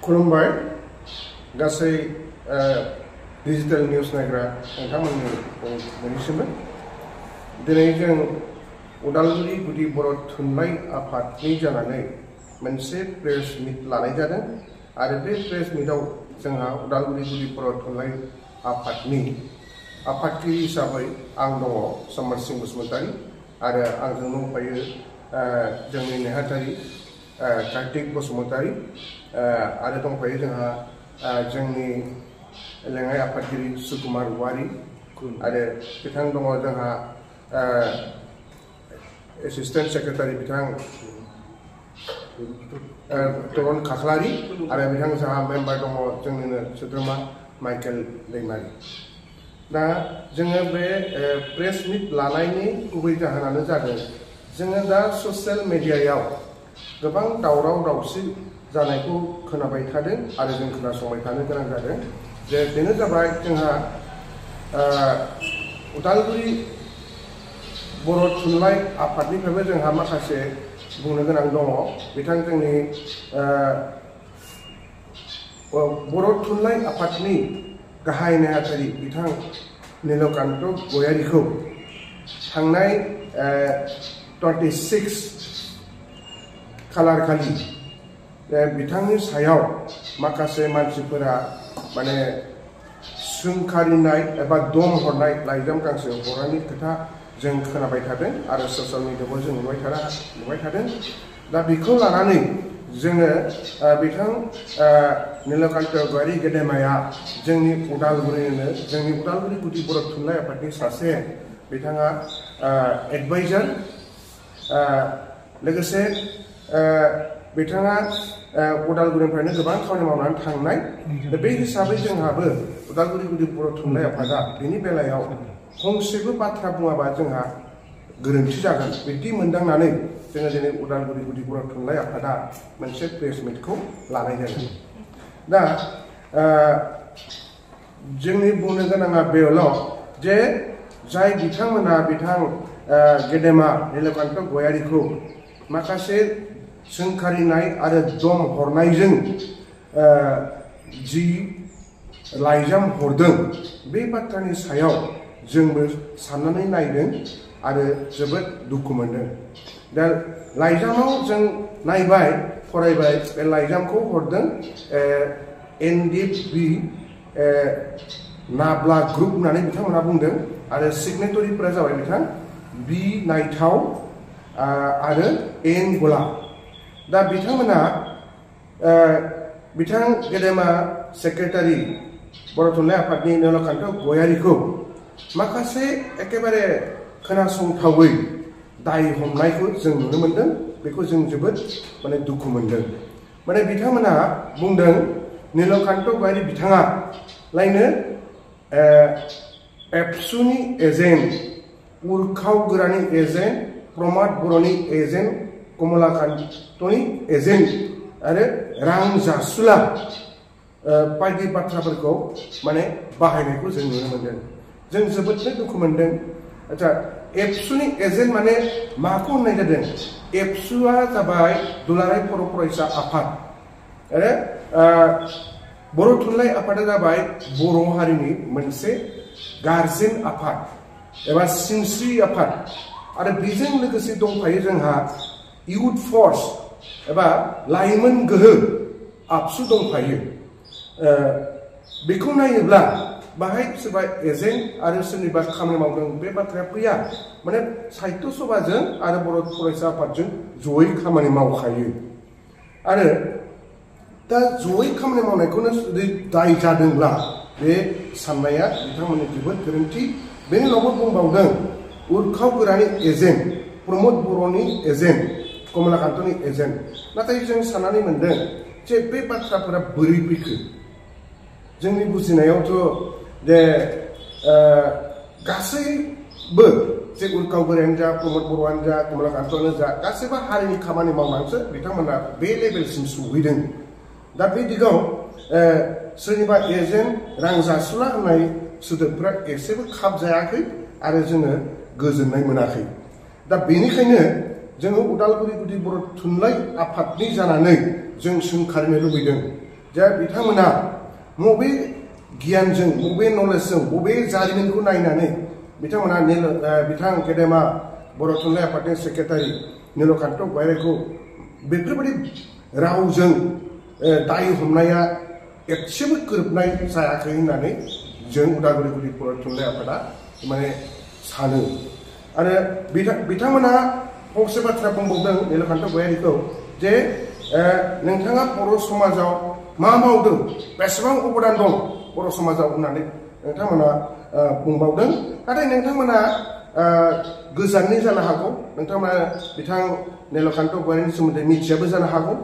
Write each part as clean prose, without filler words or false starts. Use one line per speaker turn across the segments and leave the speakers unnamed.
खुलुमबाय गासै digital news नायग्रा नोंथांमोननिसिमबो दिनै जों उदालगुरि गुदि बर' थुनलाइ आफादनि जानानै मोनसे प्रेस मिट लानाय जादों आरो बे प्रेस मिटआव जोंहा उदालगुरि गुदि बर' थुनलाइ आफादनि आफादगिरि हिसाबै आं दङ समर सिंह बसुमतारी आरो आंजों दंफायो जोंनि नेहाथारि कार्तिक बसुमतारी आरो दंफायो जोंहा जोंनि लेङाइ आफादगिरि सुकुमार वारि आरो बिथां दङ जोंहा एसिस्टेन्ट सेक्रेटारि बिथां तरुन खाख्लारि आरो बिथां जोंहा मेम्बार दङ जोंनिनो सोद्रोमा माइकेल दैमारि। दा जोङो बे प्रेस मिट लानायनि गुबै जाहोनानो जादों जोङो दा ससियेल मिडियायाव गोबां दावराव दावसि जानायखौ खोनाबाय थादों आरो जों खोनासंबाय थानो गोनां जादों जे बेनो जाबाय जोंहा उदालगुरि बर' थुनलाइ आफादनिफ्रायबो जोंहा माखासे बुंनो गोनां दङ। बिथां जोंनि बर' थुनलाइ आफादनि गाहाय नेहाथारि बिथां नीलकान्त गयारीखौ थांनाय 26 खालार खालि बिथांनि सायाव माखासे मानसिफोरा माने सोंखारिनाय एबा दम हरनाय लाइजाम गांसे हरनायनि खोथा जों खोनाबाय थादों आरो ससियेल मिडियायाव जों नुबाय थादों। दा बेखौ लानानै जोङो बिथां नीलकान्त गयारी गेदेमाया जोंनि उदालगुरि गुदि बर' थुनलाइ आफादनि सासे बिथाङा एडभाइजार लोगोसे बिथाङा उदालगुरिनिफ्रायनो गोबां खामानि मावनानै थांनाय। दा बे हिसाबै जोंहाबो उदालगुरि गुदि बर' थुनलाइ आफादा बेनि बेलायाव फंसेबो बाथ्रा बुङाबा जोंहा गोरोन्थि जागोन बिदि मोनदांनानै जोङो दिनै उदालगुरि गुदि बर' थुनलाइ आफादा मोनसे प्रेस मिटखौ लानाय जादों। दा जोंनि बुंनो गोनाङा बेल' जे जाय बिथांमोना बिथां गेदेमा नीलकान्त गयारीखौ माखासे सोंखारिनाय आरो दम हरनायजों जि लाइजाम हरदों बे बाथ्रानि सायाव जोंबो साननानै नायदों आरो जोबोद दुखु मोनदों। दा लाइजामाव जों नायबाय फरायबाय बे लाइजामखौ हरदों NDP नाब्ला ग्रुप होननानै बिथांमोना बुंदों आरो सिगनेटरिफोरा जाबाय बिथां बि नायथाव आरो एन गला। दा बिथांमोना बिथां गेदेमा सेक्रेटारि बर' थुनलाइ आफादनि नीलकान्त गयारीखौ माखासे एकेबारे खोनासंथावै दाय हमनायखौ जों नुनो मोनदों। बेखौ जों जोबोद माने दुखु मोनदों। माने बिथांमोना बुंदों नीलकान्त गयारी बिथाङा लायनो एबसुनि एजेन्ट, उर्खाव गोरानि एजेन्ट, प्रमाद बर'नि एजेन्ट, कमलाकान्तनि एजेन्ट आरो रां जासुला बायदि बाथ्राफोरखौ माने बाहायनायखौ जों नुनो मोनदों। जों जोबोदनो दुखु मोनदों। आच्छा एबसुनि एजेन्ट माने माखौ होननाय जादों? एबसुआ जाबाय दुलाराय बर' फरायसा आफाद आरो बर' थुनलाइ आफादा जाबाय बर' हारिनि मोनसे गारजेन आफाद एबा सिनस्रि आफाद आरो बेजों लोगोसे दंफायो जोंहा इउथ फर्स एबा लाइमोन गोहो आबसु दंफायो। बेखौ नायोब्ला बाहाय सोरबा एजेन्ट आरो सोरनिबा खामानि मावदों बे बाथ्राया फैया। माने साहित्य सभाजों आरो बर' फरायसा आफादजों जयै खामानि मावखायो आरो दा जयै खामानि मावनायखौनो जुदि दाय जादोंब्ला बे साननाया बिथांमोननि जोबोद गोरोन्थि। बेनि उनावबो बुंबावदों उर्खाव गोरानि एजेन्ट, प्रमद बर'नि एजेन्ट, कमलाकान्तनि एजेन्ट। नाथाय जों साननानै मोनदों जे बे बाथ्राफोरा बोरै फैखो। जोंनि बुजिनायावथ' जे गासैबो जे उर्खाव गोरायानो जा, प्रमद बर'आनो जा, कमलाकान्तआनो जा गासैबो हारिनि खामानि मावनानैसो बिथांमोना बे लेभेलसिम सौहैदों। दा बे दिगाव सोरनिबा एजेन्ट, रां जासुला होननाय सोदोबफ्रा एसेबो खाब जायाखै आरो जोङो गोजोननाय मोनाखै। दा बेनिखायनो जोङो उदालगुरि गुदि बर' थुनलाइ आफादनि जानानै जों सोंखारिनो लुबैदों जे बिथांमोना मबे गियानजों मबे नलेजजों मबे जारिमिनखौ नायनानै बिथांमोना बिथां गेदेमा बर' थुनलाइ आफादनि सेक्रेटारि नीलकान्त गयारीखौ बेफोरबायदि रावजों दाय हमनाया एसेबो गोरोबनाय जायाखै होननानै जों उदालगुरि गुदि बर' थुनलाइ आफादा माने सानो आरो बिथांमोना फंसे बाथ्रा बुंबावदों नीलकान्त गयारीखौ जे नोंथाङा बर' समाजाव मा मावदों बेसेबां अबदान दं बर' समाजाव होननानै नोंथांमोना बुंबावदों नाथाय नोंथांमोना गोजाननि जानो हागौ नोंथांमोना बिथां नीलकान्त गयारीनि सोमोन्दै मिथियाबो जानो हागौ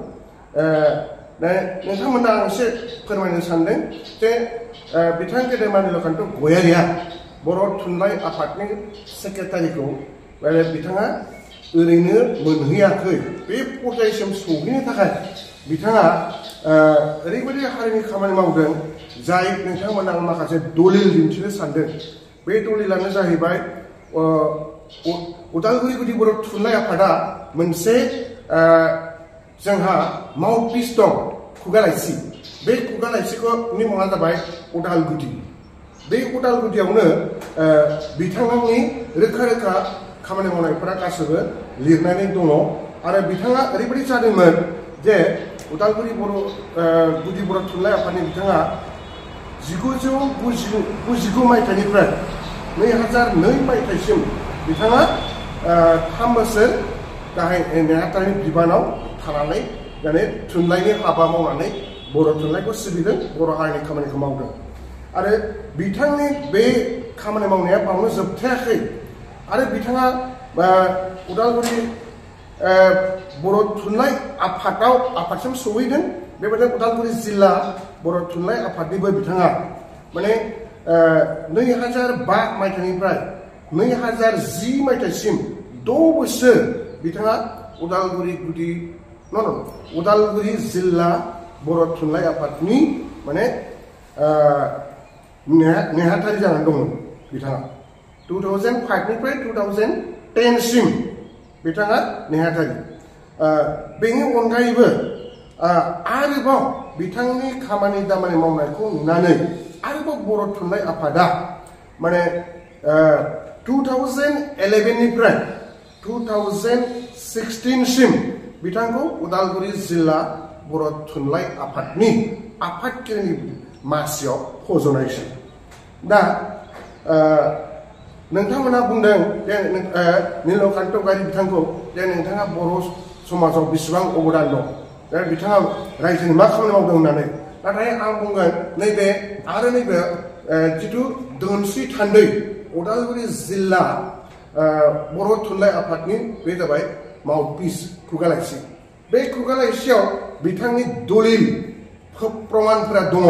नोंथांमोना आं एसे फोरमायनो सानदों जे बिथां गेदेमा नीलकान्त गयारीया बर' थुनलाइ आफादनि सेक्रेटारिखौ बिथाङा ओरैनो मोनहैयाखै बे पर्यायसिम सौहैनो थाखाय बिथाङा ओरैबायदि हारिनि खामानि मावदों जाय नोंथांमोना माखासे दलिल दिन्थिनो सानदों बे दलिलानो जाहैबाय उदालगुरि गुदि बर' थुनलाइ आफादा मोनसे जोंहा माउथपिस दं खुगा लाइसि बे खुगा लाइसिनि मुङा जाबाय उदालगुदि बे उदालगुदियावनो बिथांनि रोखा रोखा खामानि मावनायफोरा गासैबो लिरनानै दङ आरो बिथाङा ओरैबायदि जादोंमोन जे उदालगुरि गुदि बर' थुनलाइ आफादनि बिथाङा 1999 मायथाइनिफ्राय 2002 मायथाइसिम बिथाङा 3 बोसोर गाहाय नेहाथारि बिबानाव थानानै माने थुनलाइनि हाबा मावनानै बर' थुनलाइखौ सिबिदों बर' हारिनि खामानिखौ मावदों आरो बिथांनि बे खामानि मावनाया बावनो जोबथायाखै आरो बिथाङा उदालगुरि बर' थुनलाइ आफादसिम सौहैदों बेबायदिनो उदालगुरि जिल्ला बर' थुनलाइ आफादनिबो बिथाङा माने 2005 मायथाइनिफ्राय 2010 मायथाइसिम 6 बोसोर बिथाङा उदालगुरि जिल्ला बर' थुनलाइ आफादनि माने नेहाथारि जानानै दंमोन बिथाङा 2005 निफ्राय 2010 सिम बिथाङा नेहाथारि बेनि अनगायैबो आरोबाव बिथांनि खामानि दामानि मावनायखौ नुनानै आरोबाव बर' थुनलाइ आफादा माने 2011 निफ्राय 2016 सिम बिथांखौ उदालगुरि जिल्ला बर' थुनलाइ आफादनि आफादगिरिनि मासियाव फज'नायसै दा नोंथांमोना बुंदों जे नीलकान्त गयारी बिथांखौ जे नोंथाङा बर' समाजाव बेसेबां अबदान दं दा बिथाङा रायजोनि मा खामानि मावदों होननानै नाथाय आं बुंगोन नैबे जिथु दोनस्रि थान्दै उदालगुरि जिल्ला बर' थुनलाइ आफादनि बे जाबाय माउथपिस खुगा लाइसि बे खुगा लाइसियाव बिथांनि दलिल प्रमाणफोरा दङ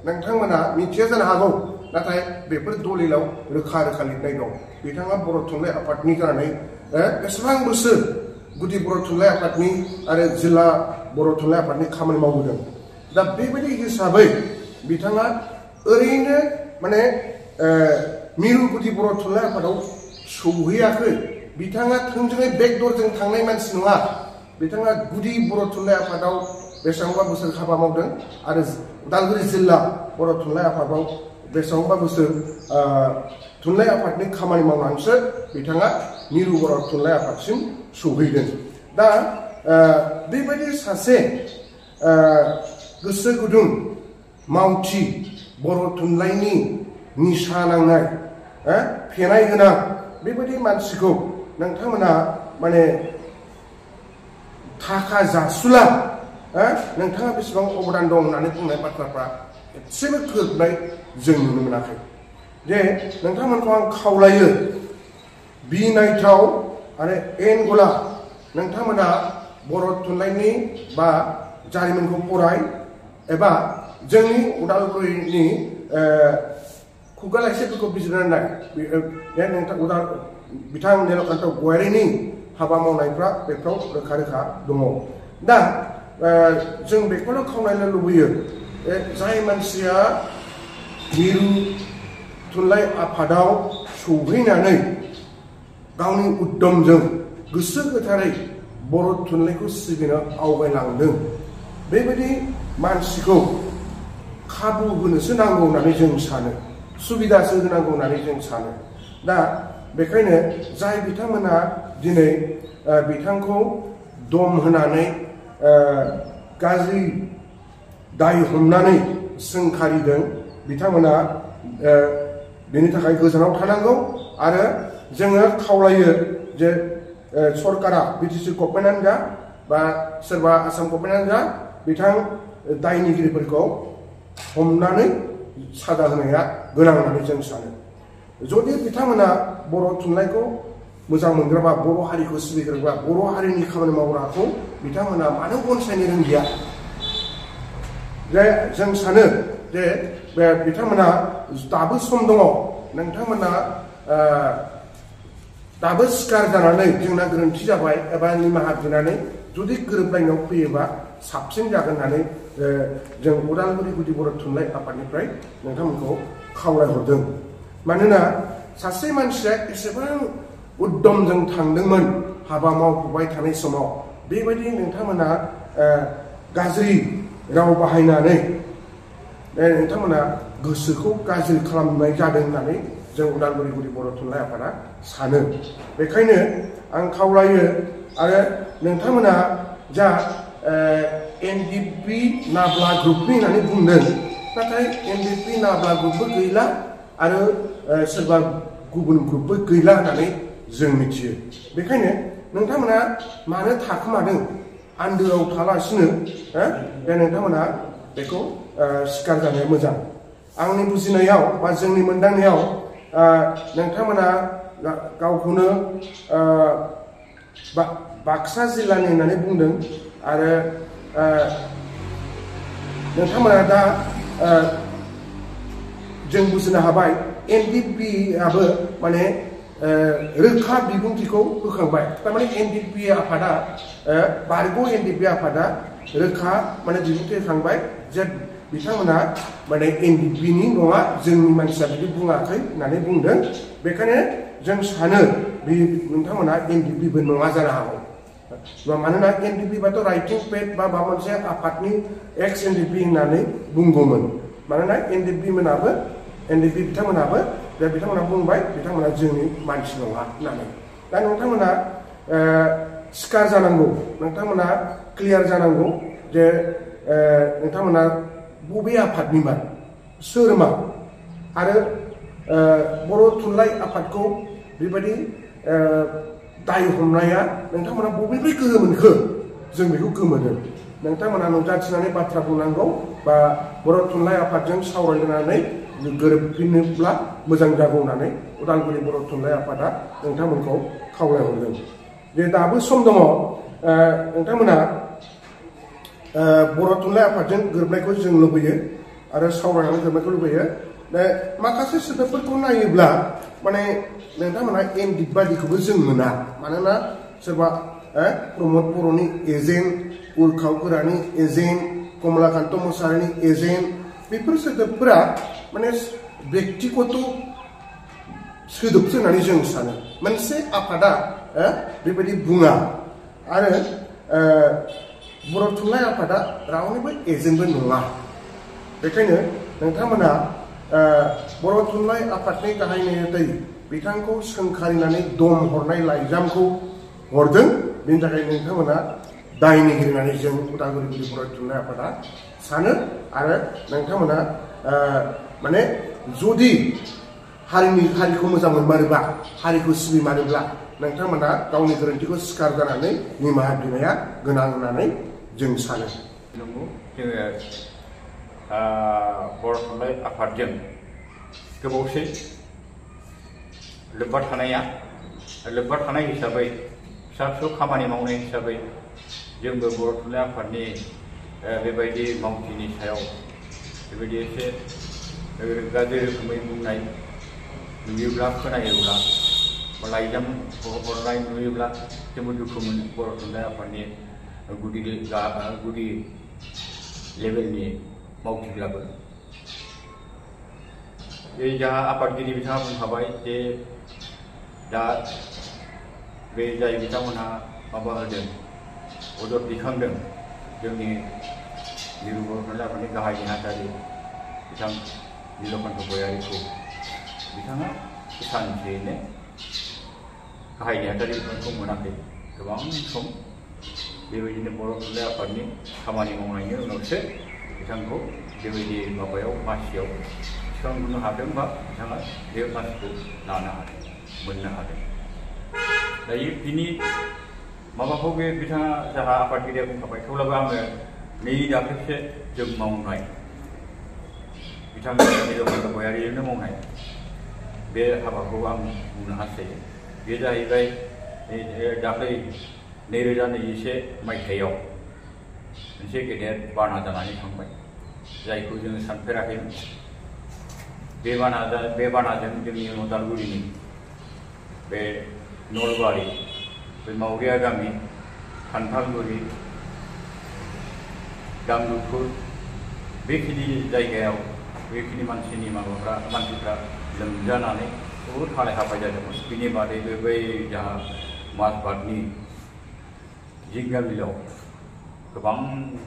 नोंथांमोना मिथिया जानो हागौ नाथाय बेफोर दलिलाव रोखा रोखा लिरनाय दं बिथाङा बर' थुनलाइ आफादनि जानानै बेसेबां बोसोर गुदि बर' थुनलाइ आफादनि आरो जिल्ला बर' थुनलाइ आफादनि खामानि मावबोदों दा बेबायदि हिसाबै बिथाङा ओरैनो माने मिरु गुदि बर' थुनलाइ आफादाव सौहैयाखै बिथाङा थोंजोङै बेकदरजों थांनाय मानसि नङा बिथाङा गुदि बर' थुनलाइ आफादाव बेसेबांबा बोसोर हाबा मावदों आरो उदालगुरि जिल्ला बर' थुनलाइ आफादाव बेसेबांबा बोसोर थुनलाइ आफादनि खामानि मावनानैसो बिथाङा मिरु बर' थुनलाइ आफादसिम सौहैदों दा बेबायदि सासे गोसो गुदुं मावथि बर' थुनलाइनि निसा नांनाय फेनाय गोनां बेबायदि मानसिखौ नोंथांमोना माने थाखा जासुला नोंथाङा बेसेबां अबदान दं होननानै बुंनाय बाथ्राफ्रा एसेबो गोरोबनाय जों नुनो मोनाखै जे नोंथांमोनखौ आं खावलायो बिनायथाव आरो एनगला नोंथांमोना बर' थुनलाइनि बा जारिमिनखौ फराय एबा जोंनि उदालगुरिनि खुगा लाइसिफोरखौ बिजिरनानै नाय बिथां नीलकान्त गयारीनि हाबा मावनायफ्रा बेफ्राव रोखा रोखा दङ दा जों बेखौनो खावलायनो लुबैयो जाय मानसिया मिरु थुनलाइ आफादाव सौहैनानै गावनि उद्यमजों गोसो गोथारै बर' थुनलाइखौ सिबिनो आवगायलांदों बेबायदि मानसिखौ खाबु होनोसो नांगौ होननानै जों सानो, सुबिदासो होनांगौ होननानै जों सानो। दा बेखायनो जाय बिथांमोना दिनै बिथांखौ दम होनानै गाज्रि दाय हमनानै सोंखारिदों, बिथांमोना बेनि थाखाय गोजानाव थानांगौ। आरो जोङो खावलायो जे सरकारा, बिटिसि गभर्नमेन्टआनो जा बा सोरबा आसाम गभर्नमेन्टआनो जा, बिथां दायनिगिरिफोरखौ हमनानै साजा होनाया गोनां होननानै जों सानो। जुदि बिथांमोना बर' थुनलाइखौ मोजां मोनग्राबा, बर' हारिखौ सिबिग्राबा, बर' हारिनि खामानि मावग्राखौ बिथांमोना मानो अनसायनो रोंलिया? जे जों सानो जे बे बिथांमोना दाबो सम दङ, नोंथांमोना दाबो सिखार जानानै जोंना गोरोन्थि जाबाय एबा निमाहा बिनानै जुदि गोरोबलायनायाव फैयोबा साबसिन जागोन होननानै जों उदालगुरि गुदि बर' थुनलाइ आफादनिफ्राय नोंथांमोनखौ खावलायहरदों। मानोना सासे मानसिया एसेबां उद्दमजों थांदोंमोन हाबा मावफुबाय थानाय समाव, बेबायदि नोंथांमोना गाज्रि राव बाहायनानै नोंथांमोना गोसोखौ गाज्रि खालामनाय जादों होननानै जों उदालगुरि गुदि बर' थुनलाइ आफादा सानो। बेखायनो आं खावलायो, आरो नोंथांमोना जा एनडिपि नाब्ला ग्रुपनि होननानै बुंदों, नाथाय एनडिपि नाब्ला ग्रुपबो गैला आरो सोरबा गुबुन ग्रुपबो गैला होननानै जों मिथियो। बेखायनो नोंथांमोना मानो थाखोमादों? आन्दोआव थालासिनो बे नोंथांमोना बेखौ सिखार जानाया मोजां। आंनि बुजिनायाव बा जोंनि मोनदांनायाव नोंथांमोना गावखौनो बाक्सा जिल्लानि होननानै बुंदों, आरो नोंथांमोना दा जों बुजिनो हाबाय एनडिपि आबो माने रोखा बिबुंथिखौ होखांबाय। थारमाने एनडिपि आफादा, बारग' एनडिपि आफादा रोखा माने बिबुंथि होखांबाय जे बिथांमोना माने एनडिपिनि नङा, जोंनि मानसिया बिदि बुङाखै होननानै बुंदों। बेखायनो जों सानो बे नोंथांमोना एनडिपिबो नङा जानो हागौ। मानोना एनडिपि बाथ' राइटिं पेड बा माबा मोनसे आफादनि एक्स एनडिपि होननानै बुंगौमोन। मानोना एनडिपि बिथांमोनाबो जे बिथांमोना बुंबाय बिथांमोना जोंनि मानसि नङा होननानै। दा नोंथांमोना सिखार जानांगौ, नोंथांमोना क्लियार जानांगौ जे नोंथांमोना बबे आफादनिबा, सोरमा, आरो बर' थुनलाइ आफादखौ बेबायदि दाय हमनाया नोंथांमोना बबेनिफ्राय गोहो मोनखो? जों बेखौ गोमोदों। नोंथांमोना नुजाथिनानै बाथ्रा बुंनांगौ बा बर' थुनलाइ आफादजों सावरायनानै गोरोबफिनोब्ला मोजां जागौ होननानै उदालगुरि बर' थुनलाइ आफादा नोंथांमोनखौ खावलायहरदों। जे दाबो सम दङ, नोंथांमोना बर' थुनलाइ आफादजों गोरोबनायखौ जों लुबैयो आरो सावरायनानै गोरोबनायखौ लुबैयो। माखासे सोदोबफोरखौ नायोब्ला माने नोंथांमोना एनडिपि बादिखौबो जों मोना। मानोना सोरबा प्रमद बर'नि एजेन्ट, उर्खाव गोरानि एजेन्ट, कमलाकान्त मोसाहारिनि एजेन्ट, बेफोर सोदोबफोरा माने बेक्तिगत सोदोबसो होननानै जों सानो। मोनसे आफादा बेबायदि बुङा। आरो बर' थुनलाइ आफादा रावनिबो एजेन्टबो नङा। बेखायनो नोंथांमोना बर' थुनलाइ आफादनि गाहाय नेहाथारि बिथांखौ सोंखारिनानै दम हरनाय लाइजामखौ हरदों, बेनि थाखाय नोंथांमोना दायनिगिरि होननानै जों उदालगुरि गुदि बर' थुनलाइ आफादा सानो। आरो नोंथांमोना माने जुदि हारिखौ मोजां मोनमारोबा, हारिखौ सिबिमारोब्ला नोंथांमोना गावनि गोरोन्थिखौ सिखार जानानै निमाहा बिनाया गोनां होननानै जों सानो।
नंगौ, जोङो बर' थुनलाइ आफादजों गोबावसै लोब्बा थानाय हिसाबै, फिसा फिसौ खामानि मावनाय हिसाबै जोंबो बर' थुनलाइ आफादनि बेबायदि मावथिनि सायाव बेबायदि एसे गाज्रि रोखोमै बुंनाय नुयोब्ला, खोनायोब्ला, लाइजाम हरनाय नुयोब्ला जोंबो दुखु मोनो। बर' थुनलाइ आफादनि गुदि लेभेलनि मावथिब्लाबो बे जा आफादगिरि बिथाङा बुंखाबाय जे दा बे जाय बिथांमोनहा माबा होदों, अजद दैखांदों जोंनि मिरु बर' थुनलाइ आफादनि गाहाय नेहाथारि बिथां नीलकण्ठ गयारीखौ बिथाङा सानसेयैनो गाहाय नेहाथारि बिफानखौ मोनाखै गोबां सम बेबायदिनो बर' थुनलाइ आफादनि खामानि मावनायनि उनावसो बिथांखौ बेबायदि माबायाव मासियाव थिसननो हादों बा बिथाङा बे मासिखौ लानो हादों मोननो हादों। दायो बिनि माबाखौ बे बिथाङा जाहा आफादगिरिया बुंखाबाय थेवब्लाबो आङो नै दाख्लैसो जों मावनाय बिथां नीलकण्ठ गयारीजोंनो मावनाय बे हाबाखौ आं बुंनो हास्थायो। बे जाहैबाय दाख्लै 2021 मायथाइयाव मोनसे गेदेर बाना जानानै थांबाय जायखौ जोङो सानफेराखैमोन। बे बानाजों जोंनि उदालगुरिनि बे नलबारि बे मावरिया गामि खान्थालगुरि दांदुफुर बेखिनि जायगायाव बेखिनि मानसिफ्रा लोमजानानै बहुद हालाय हाफाय जादोंमोन। बिनि बादैबो बै जाहा माजबाटनि जिंगा बिलाव गोबां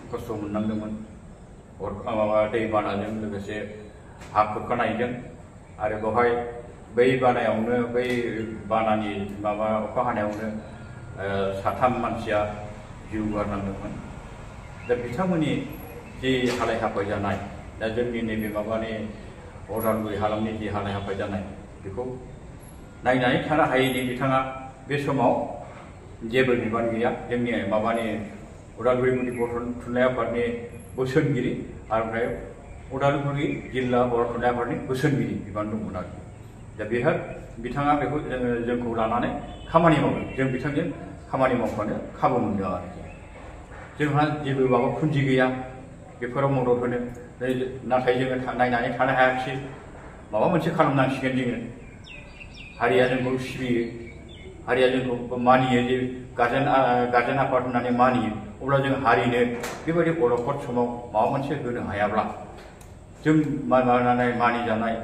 खस्थ' मोननांदोंमोन दैबानाजों लोगोसे हा खुरखानायजों आरो बेवहाय बै बानानि अखा हानायावनो 3 मानसिया जिउ गारनांदोंमोन। दा बिथांमोननि जि हालाय हाफाय जानाय दा जोंनि नैबे उदालगुरि हालामनि जि हालाय हाफाय जानाय बेखौ नायनानै थानो हायैनि बिथाङा बे समाव जेबो बिबान गैया। जोंनि उदालगुरि बर' थुनलाइ आफादनि बोसोनगिरि ओमफ्राय उदालगुरि जिल्ला बर' थुनलाइ आफादनि बोसोनगिरि बिबान दंमोन आरो दा बेहाय बिथाङा बेखौ जोंखौ लानानै खामानि मावो। जों बिथांजों खामानि मावफानो खाबु मोनदों आरो जोंहा जेबो माबा फुन्जि गैया बेफोराव मदद होनो नाथाय जोङो नायनानै थानो हायाखिसै। माबा मोनसे खालामनांसिगोन जोङो। हारिया जोंखौ सिबियो हारिया जोंखौ मानियो जे गार्जेन आफाद होननानै मानियो अब्ला जों हारिनो बेबायदि अलखद समाव माबा मोनसे होनो हायाब्ला जों मानिजानाय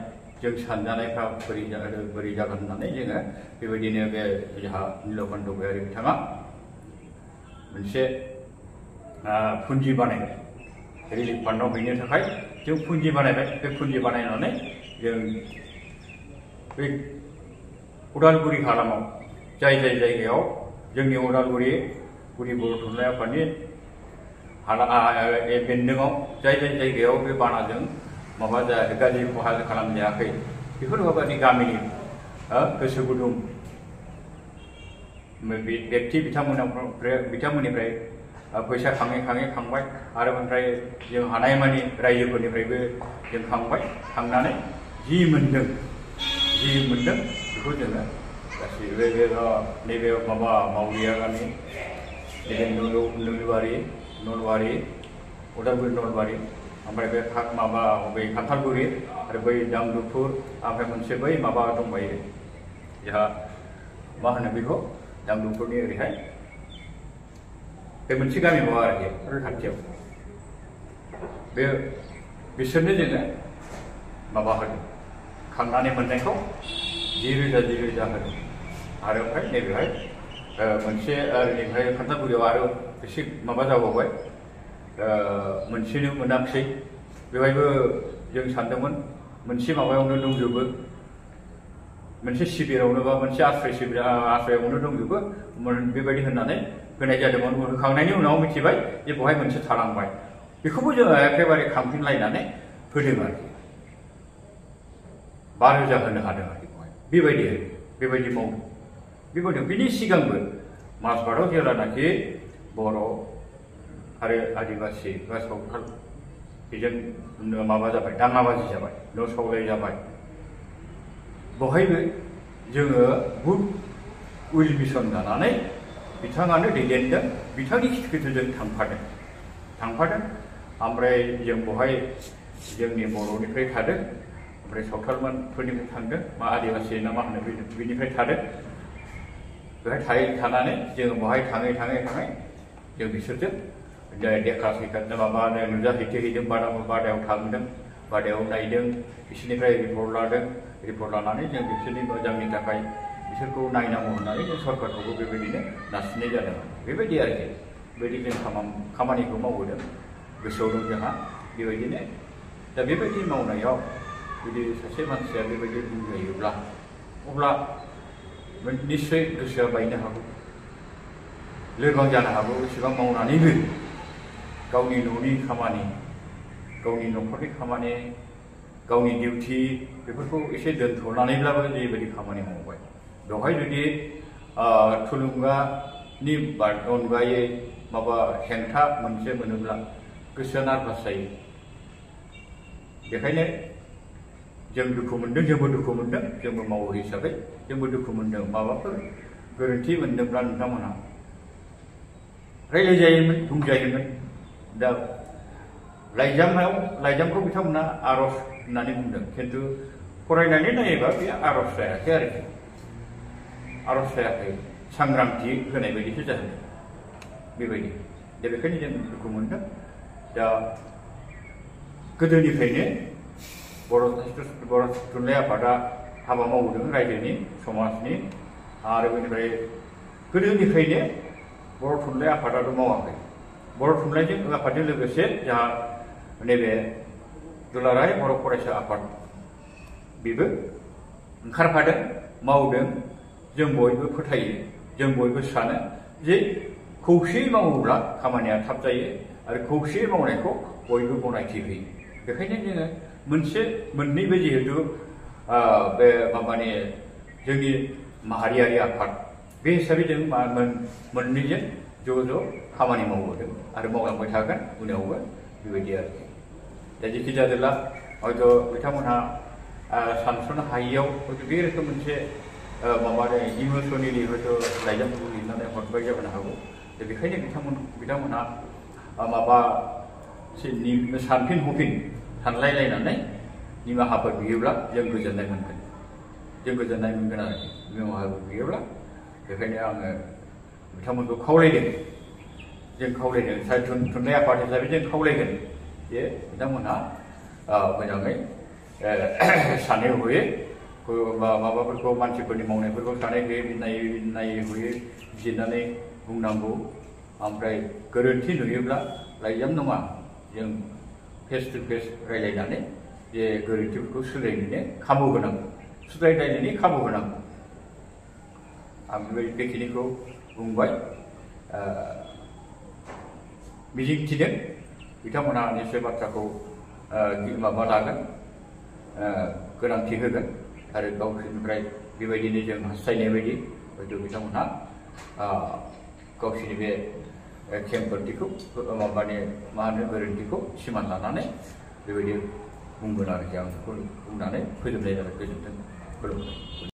जों सानजानायफ्रा बोरै जागोन होननानै जोङो बेबायदिनो बे जोंहा नीलकण्ठ गयारी बिथाङा मोनसे फुन्जि बानायबाय रिलिफ फान्डआव हैनो थाखाय जों फुन्जि बानायबाय। बे फुन्जि बानायनानै जों बे उदालगुरि हालामाव जाय जायगायाव जोंनि उदालगुरि बर' थुनलाइ आफादनि बेन्दोङाव जाय जायगायाव बे बानाजों गाज्रि खहा खालामजायाखै बेफोरबायदि गामिनि गोसो गुदुं व्यक्ति बिथांमोननिफ्राय फैसा खांबाय आरो ओमफ्राय जों हानायमानि रायजोफोरनिफ्रायबो जों खांनानै जि मोनदों बेखौ जोङो गासैबो नैबे मावरिया गामि नैबे नलबारि उदालगुरि नलबारि ओमफ्राय बे खान्थालगुरि आरो बै दांदुफुर ओमफ्राय मोनसे बै दंबायो जोंहा मा होनो बेखौ दांदुफुरनि ओरैहाय बे मोनसे गामि बाव आरोखि खाथियाव बिसोरनो जोङो होदों खांनानै मोननायखौ 10,000 होदों आरो ओमफ्राय नैबेहाय मोनसे ओरैनिफ्राय खान्थालगुरियाव आरो एसे जाबावबाय मोनसेनो मोनाखिसै बेवहायबो जों सानदोंमोन मोनसे माबायावनो दंजोबो मोनसे शिबिरावनो बा मोनसे आश्रयावनो दंजोबो बेबायदि होननानै होनाय जादोंमोन। होखांनायनि उनाव मिथिबाय जे बेवहाय मोनसे थालांबाय बेखौबो जोङो एखेबारे खांफिनलायनानै होदों आरोखि 5,000 होनो हादों आरोखि बेबायदि मावदों। बेबायदि बिनि सिगांबो माजबाटआव जेब्लानाखि बर' आरो आदिबासि बा सावथाल बेजों जाबाय दाङाबाजि जाबाय न' सावलाय जाबाय बेवहायबो जोङो बुथ उइल मिसन जानानै बिथाङानो दैदेनदों बिथांनि खिथुजों थांफादों ओमफ्राय जों बेवहाय जोंनि बर'निफ्राय थादों ओमफ्राय सावथालफोरनिफ्राय थांदों आदिबासि ना मा होनो बिनिफ्राय थादों बेवहाय थानानै जोङो बेवहाय थाङै जों बिसोरजों देखा सेखा नुजाहैदों बादायाव थांदों बादायाव नायदों बिसोरनिफ्राय रिपर्ट लादों रिपर्ट लानानै जों बिसोरनि मोजांनि थाखाय बिसोरखौ नायनांगौ होननानै जों सरकारखौबो बेबायदिनो नारसिननाय जादों बेबायदि आरोखि बेबायदि जों खामानिखौ मावबोदों गोसोआव दं जोंहा बेबायदिनो दा बेबायदि मावनायाव जुदि सासे मानसिया बेबायदि बुंजायोब्ला अब्ला निश्चय गोसोआ बायनो हागौ लोरबां जानो हागौ एसेबां मावनानैबो गावनि न'नि खामानि गावनि न'खरनि खामानि गावनि डिउटि बेफोरखौ एसे दोनथ'नानैब्लाबो जेबायदि खामानि मावबाय बेवहाय जुदि थुलुंगानि अनगायै माबा हेंथा मोनसे मोनोब्ला गोसोआ नार्भास जायो बेखायनो जों दुखु मोनदों जोंबो दुखु मोनदों जोंबो मावो हिसाबै जोंबो दुखु मोनदों माबाफोर गोरोन्थि मोनदोंब्ला नोंथांमोनहा रायज्लायजायोमोन बुंजायोमोन दा लाइजामखौ बिथांमोना आर'ज होननानै बुंदों खिन्थु फरायनानै नायोबा बे आर'ज जायाखै आरोखि आर'ज जायाखै सांग्रांथि होनाय बायदिसो जादों बेबायदि दा बेखायनो जों दुखु मोनदों दा गोदोनिफ्रायनो बर' थुनलाइ आफादा हाबा मावदों रायजोनि समाजनि आरो बेनिफ्राय गोदोनिफ्रायनो बर' थुनलाइ आफादाथ' मावाखै बर' थुनलाइजों आफादजों लोगोसे जोंहा नैबे दुलाराय बर' फरायसा आफाद बेबो ओंखारफादों मावदों जों बयबो फोथायो जों बयबो सानो जे खौसेयै मावोब्ला खामानिया थाब जायो आरो खौसेयै मावनायखौ बयबो गनायथि होयो बेखायनो जोङो मोननैबो जिहेतु बे माबानि जोंनि माहारियारि आफाद बे हिसाबै जों मोननैजों ज' खामानि मावबोदों आरो मावलांबाय थागोन उनावबो बेबायदि आरोखि दा जेखि जादोला हयथ' बिथांमोनहा सानस'नो हायियाव हयथ' बे रोखोम मोनसे माबानि इमसनेलि हयथ' लाइजामफोरखौ लिरनानै हरबाय जानो हागौ दा बेखायनो बिथांमोनहा माबा सानफिन हफिन सानलायलायनानै निमाहाफोर बियोब्ला जों गोजोननाय मोनगोन आरोखि निमाहाफोर बियोब्ला बेखायनो आङो बिथांमोनखौ खावलायदों जों खावलायदों थुनलाइ आफाद हिसाबै जों खावलायगोन जे बिथांमोनहा मोजाङै सानै हयै माबाफोरखौ मानसिफोरनि मावनायफोरखौ सानै हयै नायै हयै बिजिरनानै बुंनांगौ ओमफ्राय गोरोन्थि नुयोब्ला लाइजाम नङा जों फेस टु फेस रायज्लायनानै जे गोरोन्थिफोरखौ सुद्रायनो खाबु होनांगौ सुद्रायलायनायनि खाबु होनांगौ आं बेखिनिखौ बुंबाय मिजिंथिदों बिथांमोनहा निश्चय बाथ्राखौ माबा लागोन गोनांथि होगोन आरो गावसोरनिफ्राय बेबायदिनो जों हास्थायनाय बायदि हयथ' बिथांमोनहा गावसोरनि बे खेंफोरथिखौ माबानि मा होनो गोरोन्थिखौ सिमान लानानै बेबायदि बुंगोन आरोखि आं बेखौ बुंनानै फोजोबनाय जाबाय गोजोन्थों खुलुमबाय।